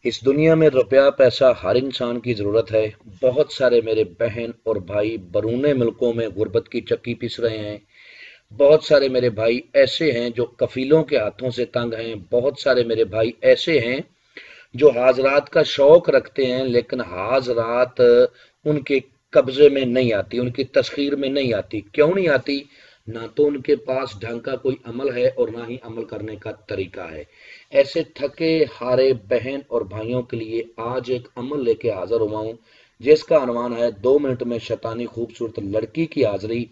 इस दुनिया में रुपया पैसा हर इंसान की ज़रूरत है। बहुत सारे मेरे बहन और भाई बरूने मुल्कों में गुर्बत की चक्की पीस रहे हैं। बहुत सारे मेरे भाई ऐसे हैं जो कफीलों के हाथों से तंग हैं। बहुत सारे मेरे भाई ऐसे हैं जो हाजरात का शौक रखते हैं, लेकिन हाजरात उनके कब्जे में नहीं आती, उनकी तस्खीर में नहीं आती। क्यों नहीं आती? ना तो उनके पास ढंग का कोई अमल है और ना ही अमल करने का तरीका है। ऐसे थके हारे बहन और भाइयों के लिए आज एक अमल लेके हाजिर हुआ हूँ, जिसका अनुमान है 2 मिनट में शैतानी खूबसूरत लड़की की हाजिरी।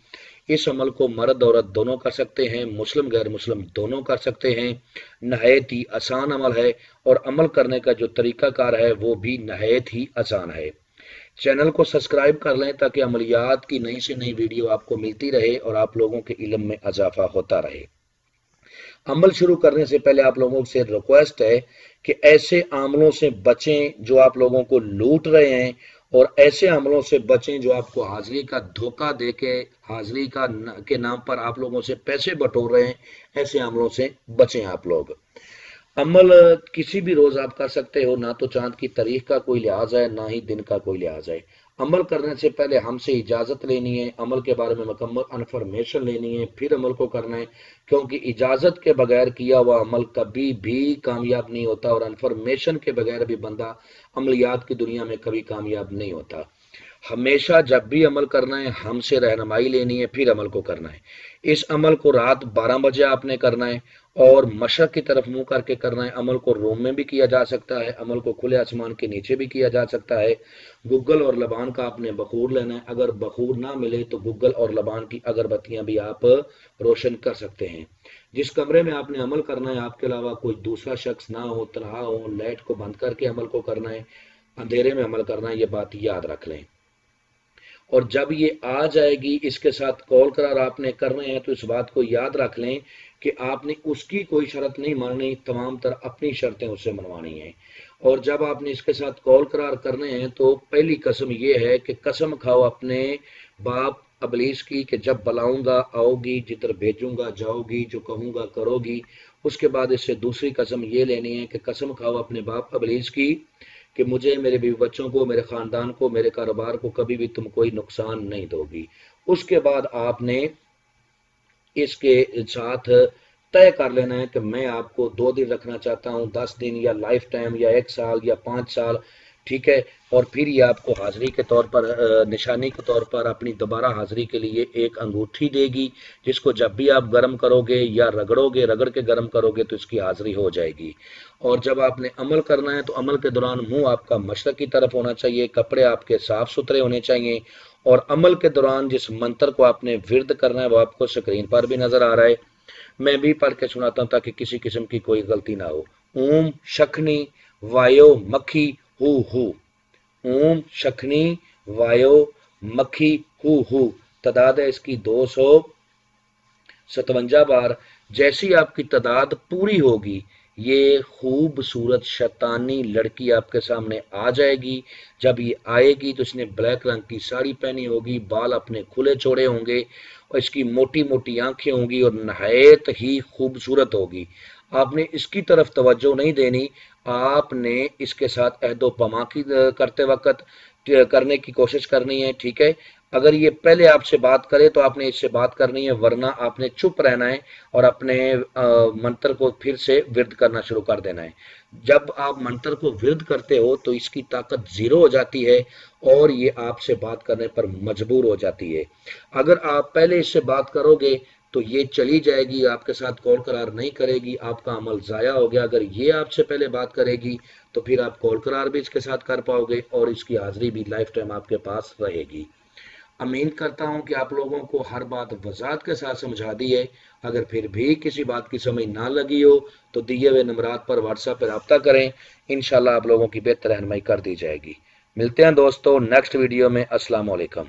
इस अमल को मर्द औरत दोनों कर सकते हैं, मुस्लिम गैर मुस्लिम दोनों कर सकते हैं। नहायत ही आसान अमल है और अमल करने का जो तरीकाकार है वो भी नहायत ही आसान है। चैनल को सब्सक्राइब कर लें ताकि अमलियात की नई से नई वीडियो आपको मिलती रहे और आप लोगों के इल्म में इजाफा होता रहे। अमल शुरू करने से पहले आप लोगों से रिक्वेस्ट है कि ऐसे अमलों से बचें जो आप लोगों को लूट रहे हैं, और ऐसे अमलों से बचें जो आपको हाजिरी का धोखा दे के हाजिरी के नाम पर आप लोगों से पैसे बटोर रहे हैं। ऐसे अमलों से बचें आप लोग। अमल किसी भी रोज आप कर सकते हो, ना तो चांद की तारीख का कोई लिहाज है ना ही दिन का कोई लिहाज है। अमल करने से पहले हमसे इजाजत लेनी है, अमल के बारे में मुकम्मल इन्फॉर्मेशन लेनी है, फिर अमल को करना है। क्योंकि इजाजत के बगैर किया हुआ अमल कभी भी कामयाब नहीं होता, और इन्फॉर्मेशन के बगैर भी बंदा अमलियात की दुनिया में कभी कामयाब नहीं होता। हमेशा जब भी अमल करना है हमसे रहनुमाई लेनी है, फिर अमल को करना है। इस अमल को रात 12 बजे आपने करना है और मशरक की तरफ मुंह करके करना है। अमल को रूम में भी किया जा सकता है, अमल को खुले आसमान के नीचे भी किया जा सकता है। गूगल और लबान का आपने बखूर लेना है। अगर बखूर ना मिले तो गूगल और लबान की अगरबत्तियां भी आप रोशन कर सकते हैं। जिस कमरे में आपने अमल करना है आपके अलावा कोई दूसरा शख्स ना हो, तनहा हो, लाइट को बंद करके अमल को करना है, अंधेरे में अमल करना है। ये बात याद रख लें। और जब ये आ जाएगी इसके साथ कॉल करार आपने करने हैं, तो इस बात को याद रख लें कि आपने उसकी कोई शर्त नहीं माननी, तमाम तरह अपनी शर्तें उससे मनवानी हैं। और जब आपने इसके साथ कॉल करार करने हैं तो पहली कसम ये है कि कसम खाओ अपने बाप अबलीस की कि जब बुलाऊंगा आओगी, जिधर भेजूंगा जाओगी, जो कहूंगा करोगी। उसके बाद इससे दूसरी कसम ये लेनी है कि कसम खाओ अपने बाप अबलीस की कि मुझे, मेरे बीवी बच्चों को, मेरे खानदान को, मेरे कारोबार को कभी भी तुम कोई नुकसान नहीं दोगी। उसके बाद आपने इसके साथ तय कर लेना है कि मैं आपको 2 दिन रखना चाहता हूँ, 10 दिन, या लाइफ टाइम, या 1 साल, या 5 साल। ठीक है। और फिर ये आपको हाजिरी के तौर पर, निशानी के तौर पर अपनी दोबारा हाजिरी के लिए एक अंगूठी देगी, जिसको जब भी आप गर्म करोगे या रगड़ोगे, रगड़ के गर्म करोगे तो इसकी हाजिरी हो जाएगी। और जब आपने अमल करना है तो अमल के दौरान मुंह आपका मशरक की तरफ होना चाहिए, कपड़े आपके साफ सुथरे होने चाहिए। और अमल के दौरान जिस मंत्र को आपने विर्द करना है वो आपको स्क्रीन पर भी नजर आ रहा है। मैं भी पढ़ के सुनाता हूं ताकि किसी किस्म की कोई गलती ना हो। ओम शखनी वायो मक्खी हु। ओम शखनी वायो मक्खी हु। तादाद है इसकी 257 बार। जैसी आपकी तादाद पूरी होगी ये खूबसूरत शैतानी लड़की आपके सामने आ जाएगी। जब ये आएगी तो इसने ब्लैक रंग की साड़ी पहनी होगी, बाल अपने खुले छोड़े होंगे, और इसकी मोटी मोटी आंखें होंगी और नहायत ही खूबसूरत होगी। आपने इसकी तरफ तवज्जो नहीं देनी, आपने इसके साथ अहदो पमा की करते वक्त करने की कोशिश करनी है। ठीक है। अगर ये पहले आपसे बात करे तो आपने इससे बात करनी है, वरना आपने चुप रहना है और अपने मंत्र को फिर से विर्द करना शुरू कर देना है। जब आप मंत्र को विर्द करते हो तो इसकी ताकत जीरो हो जाती है और ये आपसे बात करने पर मजबूर हो जाती है। अगर आप पहले इससे बात करोगे तो ये चली जाएगी, आपके साथ कॉल करार नहीं करेगी, आपका अमल जाया हो गया। अगर ये आपसे पहले बात करेगी तो फिर आप कॉल करार भी इसके साथ कर पाओगे और इसकी हाजिरी भी लाइफ टाइम आपके पास रहेगी। उम्मीद करता हूं कि आप लोगों को हर बात वजाहत के साथ समझा दी है। अगर फिर भी किसी बात की समझ ना लगी हो तो दिए हुए नंबरात पर व्हाट्सएप पर रब्ता करें, इंशाल्लाह आप लोगों की बेहतर रहनुमाई कर दी जाएगी। मिलते हैं दोस्तों नेक्स्ट वीडियो में। अस्सलाम वालेकुम।